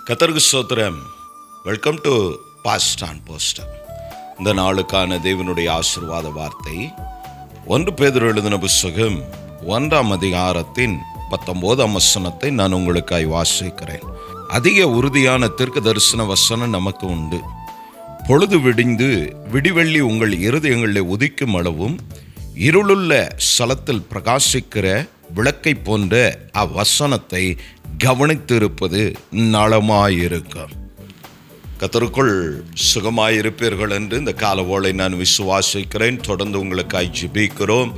கர்த்தருக்கு ஸ்தோத்திரம். Welcome to past and poster. இந்த நாளுக்கான தேவனுடைய ஆசீர்வாத வார்த்தை 1 பேதுரு எழுதின புத்தகம் 1ஆம் அதிகாரத்தின் 19ஆம் வசனத்தை நான் உங்களுக்காய் வாசிக்கிறேன். அதிக உறுதியான தீர்க்க தரிசன வசனம் நமக்கு உண்டு. பொழுது விடிந்து விடிவெள்ளி உங்கள் இருதயங்களில் உதிக்கும் அளவும் இருளுள்ள ஸ்தலத்தில் பிரகாசிக்கிற விளக்கை போன்ற அவ்வசனத்தை கவனித்திருப்பது நலமாயிருக்கும். கர்த்தருக்குள் சுகமாயிருப்பீர்கள் என்று இந்த காலவோளை நான் விசுவாசிக்கிறேன். தொடர்ந்து உங்களுக்காய் ஜெபிக்கிறோம்.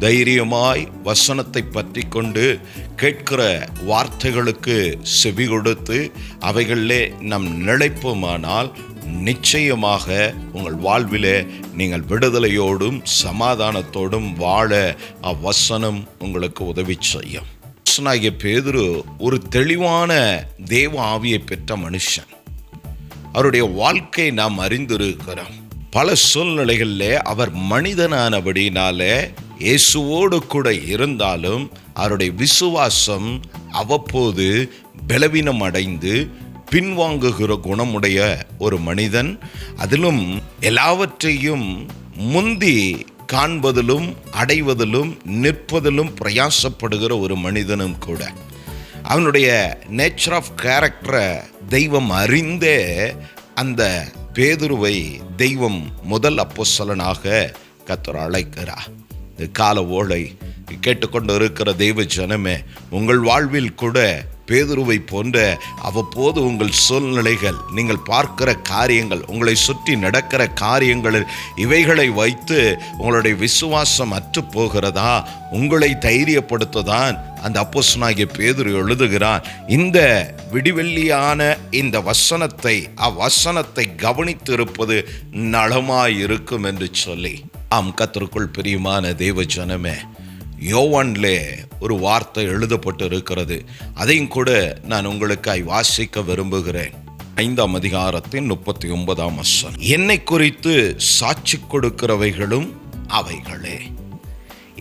தைரியமாய் வசனத்தை பற்றி கொண்டு கேட்கிற வார்த்தைகளுக்கு செவி கொடுத்து அவைகளிலே நம் நிலைப்போமானால் நிச்சயமாக உங்கள் வாழ்விலே நீங்கள் விடுதலையோடும் சமாதானத்தோடும் வாழ அவ்வசனம் உங்களுக்கு உதவி செய்யும். பேதுரு ஒரு தெளிவான தேவ ஆவியை பெற்ற மனுஷன். அவருடைய வாழ்க்கை நாம் அறிந்திருக்கிறோம். பல சூழ்நிலைகளிலே அவர் மனிதனானபடினாலே இயேசுவோடு கூட இருந்தாலும் அவருடைய விசுவாசம் அவ்வப்போது பலவீனம் அடைந்து பின்வாங்குகிற குணமுடைய ஒரு மனிதன். அதிலும் எல்லாவற்றையும் முந்தி காண்பதிலும் அடைவதிலும் நிற்பதிலும் பிரயாசப்படுகிற ஒரு மனிதனும் கூட. அவனுடைய நேச்சர் ஆஃப் கேரக்டரை தெய்வம் அறிந்தே அந்த பேதுருவை தெய்வம் முதல் அப்போஸ்தலனாக கர்த்தர் அழைக்கிறார். இந்த கால ஓலை கேட்டுக்கொண்டு இருக்கிற தெய்வ ஜனமே, உங்கள் வாழ்வில் கூட பேதுருவை போன்ற அவ்வப்போது உங்கள் சூழ்நிலைகள், நீங்கள் பார்க்கிற காரியங்கள், உங்களை சுற்றி நடக்கிற காரியங்கள், இவைகளை வைத்து உங்களுடைய விசுவாசம் அற்று போகிறதா? உங்களை தைரியப்படுத்ததான் அந்த அப்போஸ்தலனாகிய பேதுரு எழுதுகிறான். இந்த விடிவெள்ளியான இந்த வசனத்தை அவ்வசனத்தை கவனித்து இருப்பது நலமாயிருக்கும் என்று சொல்லி, கர்த்தருக்குள் பிரியமான தேவ ஜனமே, யோவானிலே ஒரு வார்த்தை எழுதப்பட்டு இருக்கிறது. அதையும் கூட நான் உங்களுக்காய் வாசிக்க விரும்புகிறேன். 5ஆம் அதிகாரத்தின் 39ஆம் வசனம். என்னை குறித்து சாட்சி கொடுக்கிறவைகளும் அவைகளே.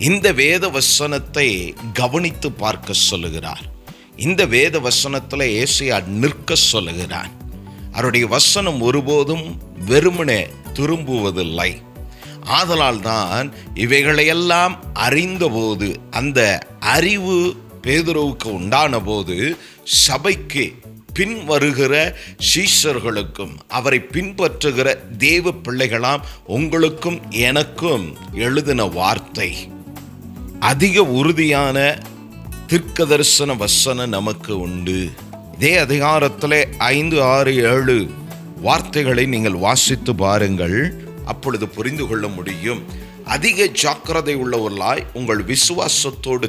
இந்த வேத வசனத்தை கவனித்து பார்க்க சொல்லுகிறார். இந்த வேத வசனத்தில் ஏசாயா நிற்க சொல்லுகிறார். அவருடைய வசனம் ஒருபோதும் வெறுமனே திரும்புவதில்லை. ஆதலால் தான் இவைகளையெல்லாம் அறிந்தபோது, அந்த அறிவு பேதுருவுக்கு உண்டான போது, சபைக்கு பின் வருகிற சீஷர்களுக்கும் அவரை பின்பற்றுகிற தேவ பிள்ளைகளாம் உங்களுக்கும் எனக்கும் எழுதின வார்த்தை. அதிக உறுதியான தீர்க்க தரிசன வசனம் நமக்கு உண்டு. இதே அதிகாரத்திலே 5, 6, 7 வார்த்தைகளை நீங்கள் வாசித்து பாருங்கள். அப்பொழுது புரிந்து கொள்ள முடியும். அதிக ஜாக்கிரதை உள்ளவர்களாய் உங்கள் விசுவாசத்தோடு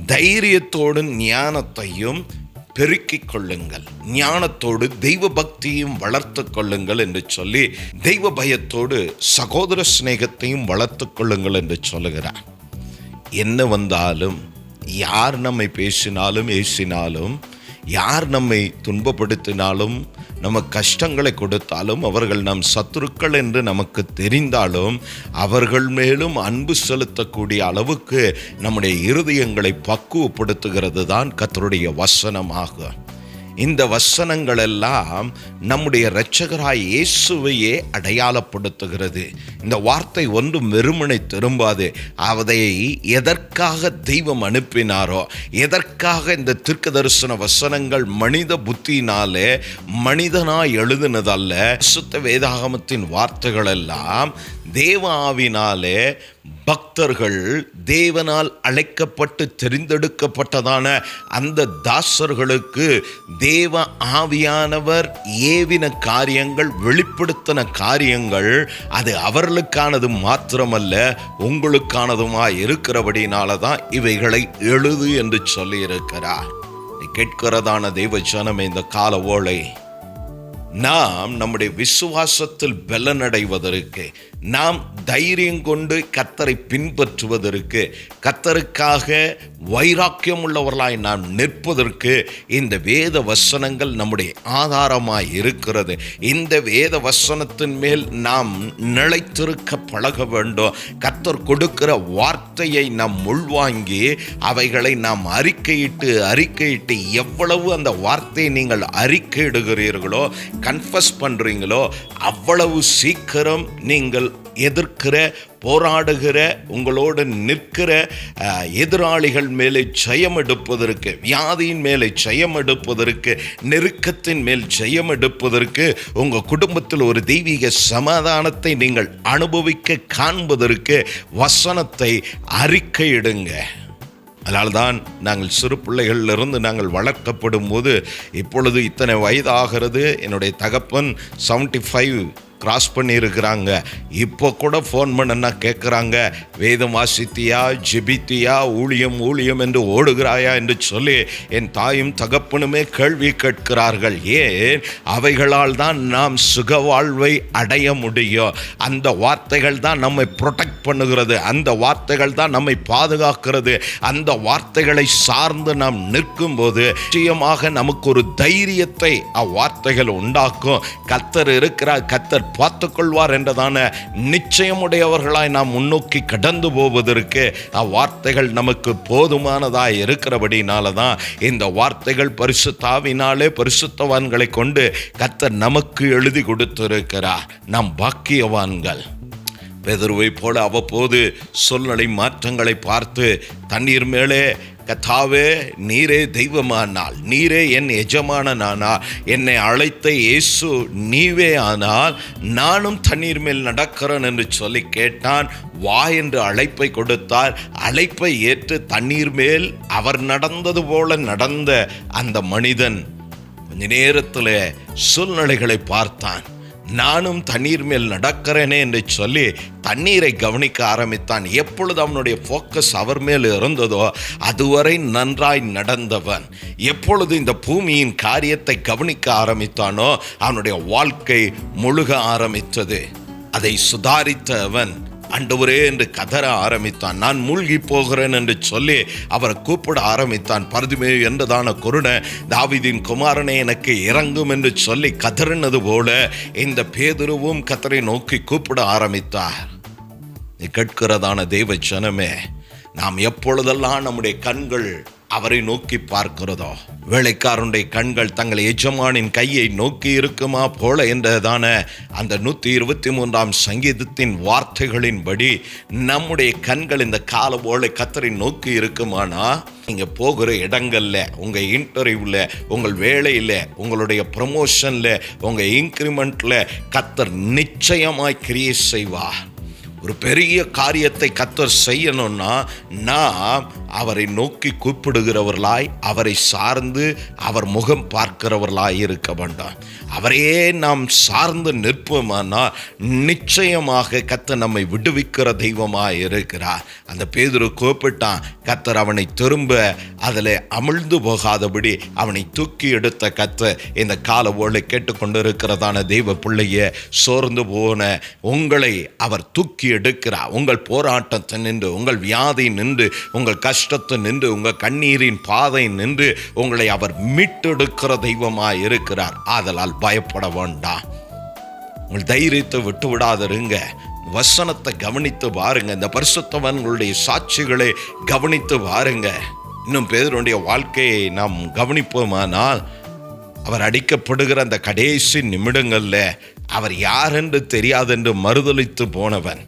தைரியத்தோடு ஞானத்தையும் பெருக்கிக் கொள்ளுங்கள், ஞானத்தோடு தெய்வ பக்தியும் வளர்த்து கொள்ளுங்கள் என்று சொல்லி, தெய்வ பயத்தோடு சகோதர சிநேகத்தையும் வளர்த்து கொள்ளுங்கள் என்று சொல்லுகிறார். என்ன வந்தாலும், யார் நம்மை பேசினாலும் ஏசினாலும், யார் நம்மை துன்பப்படுத்தினாலும், நம்ம கஷ்டங்களை கொடுத்தாலும், அவர்கள் நம் சத்துருக்கள் என்று நமக்கு தெரிந்தாலும், அவர்கள் மேலும் அன்பு செலுத்தக்கூடிய அளவுக்கு நம்முடைய இருதயங்களை பக்குவப்படுத்துகிறது தான் கர்த்தருடைய வசனமாகும். இந்த வசனங்கள் எல்லாம் நம்முடைய இரட்சகராய் இயேசுவையே அடையாளப்படுத்துகிறது. இந்த வார்த்தை ஒன்றும் வெறுமனை திரும்பாது. அதை எதற்காக தெய்வம் அனுப்பினாரோ, எதற்காக இந்த தீர்க்க தரிசன வசனங்கள் மனித புத்தியினாலே மனிதனாய் எழுதினதல்ல. சுத்த வேதாகமத்தின் வார்த்தைகள் எல்லாம் தேவ ஆவினாலே பக்தர்கள், தேவனால் அழைக்கப்பட்டு தெரிந்தெடுக்கப்பட்டதான அந்த தாசர்களுக்கு தேவ ஆவியானவர் ஏவின காரியங்கள், வெளிப்படுத்தின காரியங்கள், அது அவர்களுக்கானது மாத்திரமல்ல உங்களுக்கானதுமாய் இருக்கிறபடினால தான் இவைகளை எழுது என்று சொல்லி இருக்கிறார். கேட்கிறதான தெய்வ ஜனமே, இந்த கால ஓலை நாம் நம்முடைய விசுவாசத்தில் பலனடைவதற்கு, நாம் தைரியம் கொண்டு கர்த்தரை பின்பற்றுவதற்கு, கர்த்தருக்காக வைராக்கியம் உள்ளவர்களாய் நாம் நிற்பதற்கு இந்த வேத வசனங்கள் நம்முடைய ஆதாரமாய் இருக்கிறது. இந்த வேத வசனத்தின் மேல் நாம் நிலைத்திருக்க பழக வேண்டும். கர்த்தர் கொடுக்கிற வார்த்தையை நாம் உள்வாங்கி அவைகளை நாம் அறிக்கையிட்டு எவ்வளவு அந்த வார்த்தையை நீங்கள் அறிக்கையிடுகிறீர்களோ, கன்ஃபஸ் பண்ணுறீங்களோ, அவ்வளவு சீக்கிரம் நீங்கள் எதிர்க்கிற, போராடுகிற, உங்களோடு நிற்கிற எதிராளிகள் மேலே ஜெயம் எடுப்பதற்கு, வியாதியின் மேலே ஜெயம் எடுப்பதற்கு, நெருக்கத்தின் மேல் ஜெயம் எடுப்பதற்கு, உங்கள் குடும்பத்தில் ஒரு தெய்வீக சமாதானத்தை நீங்கள் அனுபவிக்க காண்பதற்கு வசனத்தை அறிக்கையிடுங்க. அதனால்தான் நாங்கள் சிறு பிள்ளைகளிலிருந்து நாங்கள் வளர்க்கப்படும் போது, இப்பொழுது இத்தனை வயதாகிறது, என்னுடைய தகப்பன் 75 கிராஸ் பண்ணியிருக்கிறாங்க. இப்போ கூட ஃபோன் பண்ணனா கேட்குறாங்க, வேதம் வாசித்தியா, ஜெபித்தியா, ஊழியம் என்று ஓடுகிறாயா என்று சொல்லி என் தாயும் தகப்பனுமே கேள்வி கேட்கிறார்கள். ஏன்? அவைகளால் தான் நாம் சுக வாழ்வை அடைய முடியும். அந்த வார்த்தைகள் தான் நம்மை ப்ரொடெக்ட் பண்ணுகிறது, அந்த வார்த்தைகள் தான் நம்மை பாதுகாக்கிறது. அந்த வார்த்தைகளை சார்ந்து நாம் நிற்கும்போது நிச்சயமாக நமக்கு ஒரு தைரியத்தை அவ்வார்த்தைகள் உண்டாக்கும். கர்த்தர் இருக்கிறார், கர்த்தர் பார்த்துக்கொள்வார் என்றதான நிச்சயமுடையவர்களாய் நாம் முன்னோக்கி கடந்து போவதற்கு அவ்வார்த்தைகள் நமக்கு போதுமானதாய் இருக்கிறபடினால தான் இந்த வார்த்தைகள் பரிசுத்த ஆவியினாலே பரிசுத்தவான்களை கொண்டு கர்த்தர் நமக்கு எழுதி கொடுத்திருக்கிறார். நாம் பாக்கியவான்கள். பேதுருவை போல அவ்வப்போது சூழ்நிலை மாற்றங்களை பார்த்து தண்ணீர் மேலே, கர்த்தாவே நீரே தெய்வமானால், நீரே என் எஜமானனானால், என்னை அழைத்த இயேசு நீவே ஆனால் நானும் தண்ணீர் மேல் நடக்கிறேன் என்று சொல்லி கேட்டான். வா என்று அழைப்பை கொடுத்தார். அழைப்பை ஏற்று தண்ணீர் மேல் அவர் நடந்தது போல நடந்த அந்த மனிதன் கொஞ்ச நேரத்தில் சூழ்நிலைகளை பார்த்தான். நானும் தண்ணீர் மேல் நடக்கிறேனே என்று சொல்லி தண்ணீரை கவனிக்க ஆரம்பித்தான். எப்பொழுது அவனுடைய ஃபோக்கஸ் அவர் மேல் இருந்ததோ அதுவரை நன்றாய் நடந்தவன். எப்பொழுது இந்த பூமியின் காரியத்தை கவனிக்க ஆரம்பித்தானோ அவனுடைய வாழ்க்கை முழுக ஆரம்பித்தது. அதை சுதாரித்த அவன் ஆண்டவரே என்று கதற ஆரம்பித்தான். நான் மூழ்கி போகிறேன் என்று சொல்லி அவரை கூப்பிட ஆரம்பித்தான். பர்திமேயு என்றதான குருடன், தாவீதின் குமாரனே எனக்கு இறங்கும் என்று சொல்லி கதறினது போல இந்த பேதுருவும் கர்த்தரை நோக்கி கூப்பிட ஆரம்பித்தார். நீ கேட்கிறதான தெய்வ ஜனமே, நாம் எப்பொழுதெல்லாம் நம்முடைய கண்கள் அவரை நோக்கி பார்க்கிறதோ, வேலைக்காரனுடைய கண்கள் தங்கள் எஜமானின் கையை நோக்கி இருக்குமா போல என்றதான அந்த 123ஆம் சங்கீதத்தின் வார்த்தைகளின்படி நம்முடைய கண்கள் இந்த கால போல கர்த்தரை நோக்கி இருக்குமானா, நீங்கள் போகிற இடங்கள்ல, உங்கள் இன்டர்வியூவில், உங்கள் வேலையில், உங்களுடைய ப்ரமோஷனில், உங்கள் இன்க்ரிமெண்ட்டில் கர்த்தர் நிச்சயமாய் கிரியை செய்வார். ஒரு பெரிய காரியத்தை கர்த்தர் செய்யணும்னா நாம் அவரை நோக்கி கூப்பிடுகிறவர்களாய், அவரை சார்ந்து அவர் முகம் பார்க்கிறவர்களாய் இருக்க வேண்டாம். அவரையே நாம் சார்ந்து நிற்போமானால் நிச்சயமாக கர்த்தர் நம்மை விடுவிக்கிற தெய்வமாய் இருக்கிறார். அந்த பேதுரு கூப்பிட்டான். கர்த்தர் அவனை திரும்ப அதில் அமிழ்ந்து போகாதபடி அவனை தூக்கி எடுத்த கர்த்தர் இந்த கால ஓலை கேட்டுக்கொண்டிருக்கிறதான தெய்வ பிள்ளைய, சோர்ந்து போன உங்களை அவர் தூக்கி எடுக்கிறார். உங்கள் போராட்டத்தை நின்று, உங்கள் வியாதி நின்று, உங்கள் கஷ்டத்தை நின்று, உங்கள் கண்ணீரின் பாதை நின்று உங்களை அவர் மீட்டெடுக்கிற தெய்வமாய் இருக்கிறார். ஆதலால் பயப்பட வேண்டாம். உங்கள் தைரியத்தை விட்டு விடாதிருங்க. வசனத்தை கவனித்து பாருங்க. இந்த பரிசுத்தவான்களுடைய சாட்சிகளை கவனித்து பாருங்க. இன்னும் பேதுருடைய வாழ்க்கையை நாம் கவனிப்போமானால், அவர் அடிக்கப்படுகிற அந்த கடைசி நிமிடங்களில் அவர் யார் என்று தெரியாதென்று மறுதலித்து போனவன்.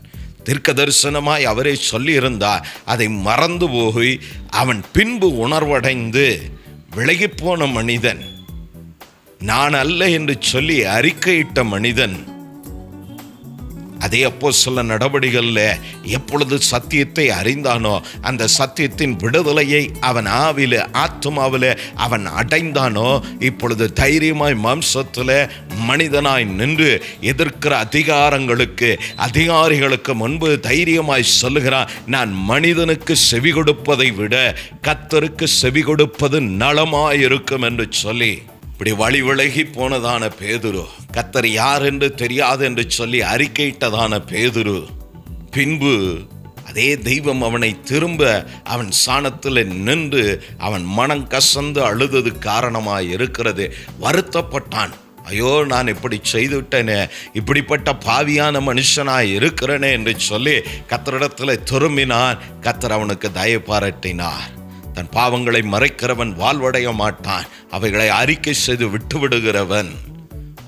தீர்க்க தரிசனமாய் அவரே சொல்லியிருந்தார். அதை மறந்து போய் அவன் பின்பு உணர்வடைந்து விலகிப்போன மனிதன், நான் அல்ல என்று சொல்லி அறிக்கையிட்ட மனிதன், அதே அப்போஸ்தலர் நடபடிகளில் எப்பொழுது சத்தியத்தை அறிந்தானோ அந்த சத்தியத்தின் விடுதலையை அவன் ஆவில, ஆத்துமாவில் அவன் அடைந்தானோ, இப்பொழுது தைரியமாய் மாம்சத்தில் மனிதனாய் நின்று எதிர்க்கிற அதிகாரிகளுக்கு முன்பு தைரியமாய் சொல்லுகிறான், நான் மனிதனுக்கு செவி கொடுப்பதை விட கர்த்தருக்கு செவி கொடுப்பது நலமாயிருக்கும் என்று சொல்லி இப்படி வழி விலகி போனதான பேதுரு, கர்த்தர் யார் என்று தெரியாது என்று சொல்லி அறிக்கையிட்டதான பேதுரு, பின்பு அதே தெய்வம் அவனை திரும்ப அவன் சாணத்தில் நின்று அவன் மனம் கசந்து அழுதது காரணமாய் இருக்கிறது. வருத்தப்பட்டான். ஐயோ, நான் இப்படி செய்துவிட்டேனே, இப்படிப்பட்ட பாவியான மனுஷனாய் இருக்கிறேனே என்று சொல்லி கர்த்தரிடத்தில் திரும்பினான். கர்த்தர் அவனுக்கு தயை பாராட்டினார். தன் பாவங்களை மறைக்கிறவன் வாழ்வடைய மாட்டான், அவைகளை அறிக்கை செய்து விட்டு விடுகிறவன்.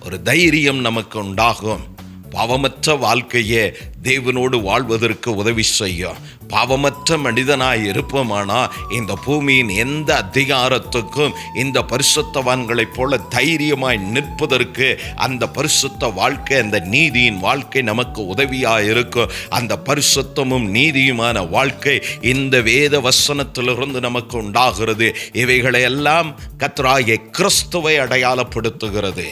ஒரு தைரியம் நமக்கு உண்டாகும். பாவமற்ற வாழ்க்கையே தேவனோடு வாழ்வதற்கு உதவி செய்யும். பாவமற்ற மனிதனாய் இருப்போமானா இந்த பூமியின் எந்த அதிகாரத்துக்கும் இந்த பரிசுத்தவான்களைப் போல தைரியமாய் நிற்பதற்கு அந்த பரிசுத்த வாழ்க்கை, அந்த நீதியின் வாழ்க்கை நமக்கு உதவியாக இருக்கும். அந்த பரிசுத்தமும் நீதியுமான வாழ்க்கை இந்த வேத வசனத்திலிருந்து நமக்கு உண்டாகிறது. இவைகளையெல்லாம் கர்த்தராகிய கிறிஸ்துவை அடையாளப்படுத்துகிறது.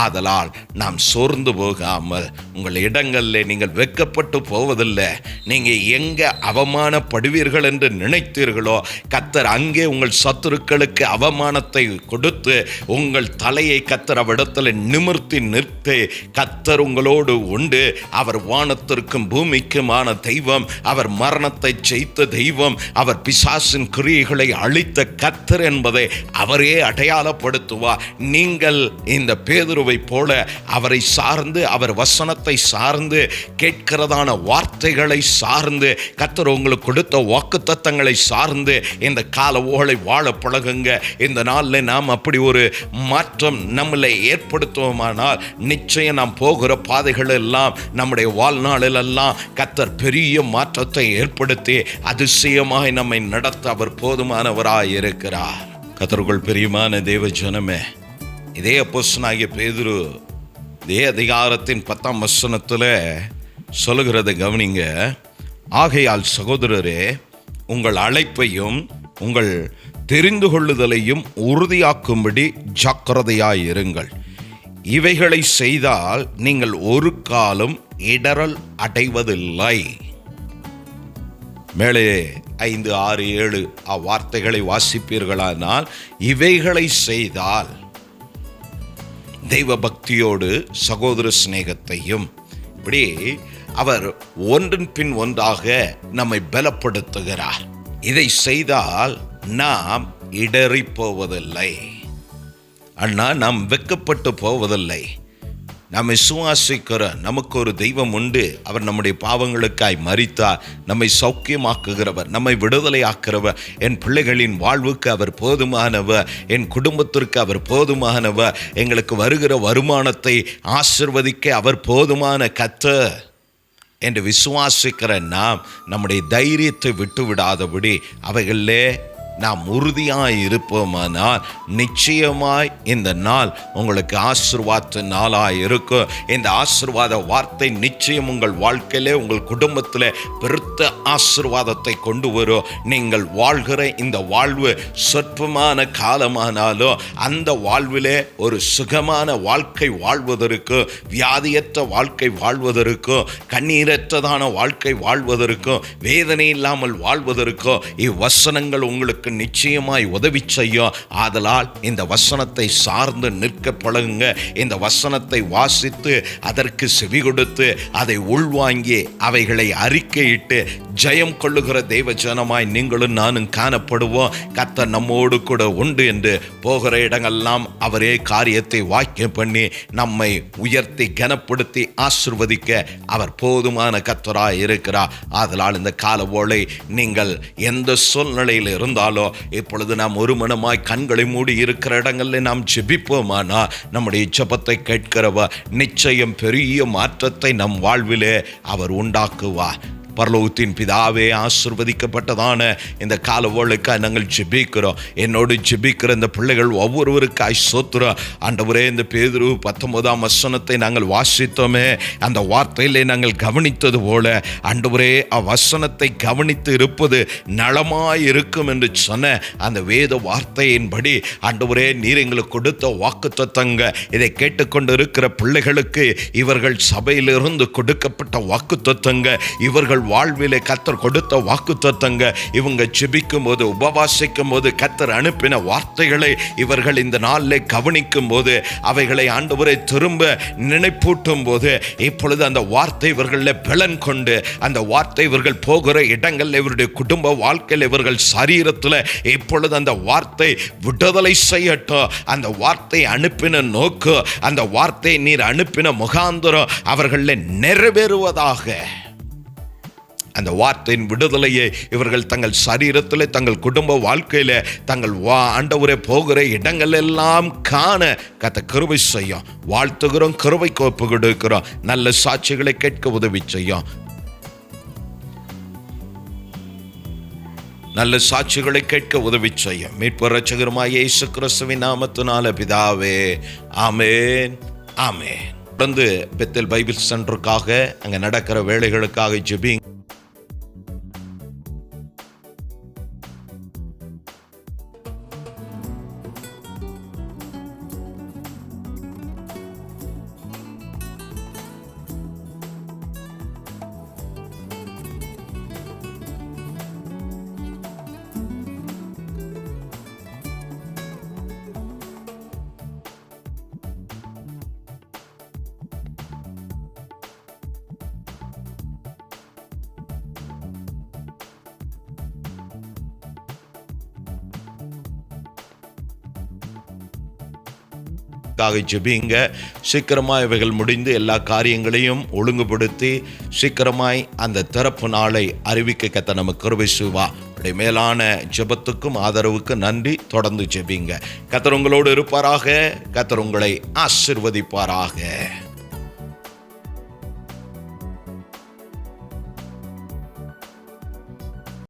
ஆதலால் நாம் சோர்ந்து போகாமல், உங்கள் இடங்களில் நீங்கள் வெட்கப்பட்டு போவதில்லை. நீங்கள் எங்கே அவமானப்படுவீர்கள் என்று நினைத்தீர்களோ, கர்த்தர் அங்கே உங்கள் சத்துருக்களுக்கு அவமானத்தை கொடுத்து உங்கள் தலையை கர்த்தர் அவ்விடத்தில் நிமிர்த்தி நிறுத்தி, கர்த்தர் உங்களோடு உண்டு. அவர் வானத்திற்கும் பூமிக்குமான தெய்வம், அவர் மரணத்தை ஜெயித்த தெய்வம், அவர் பிசாசின் கிரியைகளை அழித்த கர்த்தர் என்பதை அவரே அடையாளப்படுத்துவார். நீங்கள் இந்த பேதுரு போல அவரை சார்ந்து, அவர் வசனத்தை சார்ந்து, கேட்கிறதான வார்த்தைகளை சார்ந்து, கர்த்தர் உங்களுக்கு கொடுத்த வாக்குத்தத்தங்களை சார்ந்து இந்த கால ஓலை வாழ பழகுங்க. இந்த நாளில் நாம் அப்படி ஒரு மாற்றம் நம்மளை ஏற்படுத்துவோமானால் நிச்சயம் நாம் போகிற பாதைகள் எல்லாம், நம்முடைய வாழ்நாளிலெல்லாம் கர்த்தர் பெரிய மாற்றத்தை ஏற்படுத்தி அதிசயமாய் நம்மை நடத்த அவர் போதுமானவராய் இருக்கிறார். கர்த்தருக்குள் பிரியமான தேவ ஜனமே, இதே அப்போஸ்தலனாகிய பேதுரு இதே அதிகாரத்தின் 10ஆம் வசனத்தில் சொல்லுகிறதை கவனிங்க. ஆகையால் சகோதரரே, உங்கள் அழைப்பையும் உங்கள் தெரிந்து கொள்ளுதலையும் உறுதியாக்கும்படி ஜாக்கிரதையாயிருங்கள். இவைகளை செய்தால் நீங்கள் ஒரு காலம் இடறல் அடைவதில்லை. மேலே 5, 6, 7 வார்த்தைகளை வாசிப்பீர்களானால், இவைகளை செய்தால் தெய்வ பக்தியோடு சகோதர சிநேகத்தையும், இப்படி அவர் ஒன்றின் பின் ஒன்றாக நம்மை பலப்படுத்துகிறார். இதை செய்தால் நாம் இடறி போவதில்லை. அண்ணா, நாம் வெட்கப்பட்டு போவதில்லை. நாம் விசுவாசிக்கிற நமக்கு ஒரு தெய்வம் உண்டு. அவர் நம்முடைய பாவங்களுக்காய் மரித்தார். நம்மை சௌக்கியமாக்குகிறவர், நம்மை விடுதலை ஆக்கிறவர். என் பிள்ளைகளின் வாழ்வுக்கு அவர் போதுமானவர், என் குடும்பத்திற்கு அவர் போதுமானவர், எங்களுக்கு வருகிற வருமானத்தை ஆசீர்வதிக்க அவர் போதுமான கர்த்தர் என்று விசுவாசிக்கிற நாம் நம்முடைய தைரியத்தை விட்டு விடாதபடி அவைகளிலே நாம் உறுதியாய் இருப்போமானால் நிச்சயமாய் இந்த நாள் உங்களுக்கு ஆசீர்வாத நாளாய் இருக்கும். இந்த ஆசீர்வாத வார்த்தை நிச்சயம் உங்கள் வாழ்க்கையிலே, உங்கள் குடும்பத்தில் பெருத்த ஆசீர்வாதத்தை கொண்டு வரும். நீங்கள் வாழ்கிற இந்த வாழ்வு சொற்பமான காலமானாலும் அந்த வாழ்விலே ஒரு சுகமான வாழ்க்கை வாழ்வதற்கும், வியாதியற்ற வாழ்க்கை வாழ்வதற்கும், கண்ணீரற்றதான வாழ்க்கை வாழ்வதற்கும், வேதனை இல்லாமல் வாழ்வதற்கும் இவ்வசனங்கள் உங்களுக்கு நிச்சயமாய் உதவி செய்யும். ஆதலால் இந்த வசனத்தை சார்ந்து நிற்க பழகுங்க. இந்த வசனத்தை வாசித்து அதற்கு செவி கொடுத்து அதை உள்வாங்கி அவைகளை அறிக்கையிட்டு ஜெயம் கொள்ளுகிற தெய்வ ஜனமாய் நீங்களும் நானும் காணப்படுவோம். கர்த்தர் நம்மோடு கூட உண்டு என்று போகிற இடங்கள்லாம் அவரே காரியத்தை வாக்கியம் பண்ணி நம்மை உயர்த்தி கனப்படுத்தி ஆசீர்வதிக்க அவர் போதுமான கர்த்தராய் இருக்கிறார். ஆதலால் இந்த கால ஓலை நீங்கள் எந்த சூழ்நிலையில் இருந்தாலும் இப்பொழுது நாம் ஒரு மனமாய் கண்களை மூடி இருக்கிற இடங்களில் நாம் ஜெபிப்போமானா நம்முடைய ஜெபத்தை கேட்கிறவர் நிச்சயம் பெரிய மாற்றத்தை நம் வாழ்விலே அவர் உண்டாக்குவார். பரலோகத்தின் பிதாவே, ஆசீர்வதிக்கப்பட்டதான இந்த கால வேளைக்காய் நாங்கள் ஜெபிக்கிறோம். என்னோடு ஜெபிக்கிற இந்த பிள்ளைகள் ஒவ்வொருவருக்காய் ஸ்தோத்திரம். ஆண்டவரே, இந்த பேதுரு 19ஆம் வசனத்தை நாங்கள் வாசித்தோமே, அந்த வார்த்தையிலே நாங்கள் கவனித்தது போல ஆண்டவரே, அவ்வசனத்தை கவனித்து இருப்பது நலமாய் இருக்கும் என்று சொன்ன அந்த வேத வார்த்தையின்படி ஆண்டவரே, நீர் எங்களுக்கு கொடுத்த வாக்குத்தத்தங்க இதை கேட்டுக்கொண்டு இருக்கிற பிள்ளைகளுக்கு இவர்கள் சபையிலிருந்து கொடுக்கப்பட்ட வாக்குத்தத்தங்க, இவர்கள் இவர்கள் வாழ்விலே கர்த்தர் கொடுத்த வாக்குத்தத்தங்க, இவங்க ஜெபிக்கும் போது, உபவாசிக்கும் போது கர்த்தர் அனுப்பின வார்த்தைகளை இவர்கள் இந்த நாளில் கவனிக்கும் போது, அவைகளை ஆண்டவரை திரும்ப நினைப்பூட்டும் போது, இப்பொழுது அந்த வார்த்தை இவர்களில் பலன் கொண்டு, அந்த வார்த்தை இவர்கள் போகிற இடங்கள், இவருடைய குடும்ப வாழ்க்கையில், இவர்கள் சரீரத்தில் இப்பொழுது அந்த வார்த்தை விடுதலை செய்யட்டும். அந்த வார்த்தை அனுப்பின நோக்கு, அந்த வார்த்தை நீர் அனுப்பின முகாந்திரம் அவர்களில் நிறைவேறுவதாக. அந்த வார்த்தையின் விடுதலையை இவர்கள் தங்கள் சரீரத்தில், தங்கள் குடும்ப வாழ்க்கையில், தங்கள் ஆண்டவரே போகிற இடங்கள் எல்லாம் காண கர்த்தர் கிருபை செய்யும். வாழ்த்துகிறோம், கிருபைக்கு ஒப்பு கொடுக்கிறோம். நல்ல சாட்சிகளை கேட்க உதவி செய்யும். நல்ல சாட்சிகளை கேட்க உதவி செய்யும். மீட்பர் இரட்சகருமாகிய இயேசு கிறிஸ்துவின் நாமத்தினால பிதாவே, ஆமென், ஆமென். தொடர்ந்து பெத்தேல் பைபிள் சென்டருக்காக, அங்கே நடக்கிற வேலைகளுக்காக ஜெபிங்க. ஜெபிங்க. சீக்கிரமாய் இவைகள் முடிந்து எல்லா காரியங்களையும் ஒழுங்குபடுத்தி சீக்கிரமாய் அந்த திறப்பு நாளை அறிவிக்க கர்த்தர் நமக்கு கிருபை செய்வார். மேலான ஜெபத்துக்கும் ஆதரவுக்கு நன்றி. தொடர்ந்து ஜெபிங்க. கர்த்தர் உங்களோடு இருப்பாராக. கர்த்தர் உங்களை ஆசீர்வதிப்பாராக.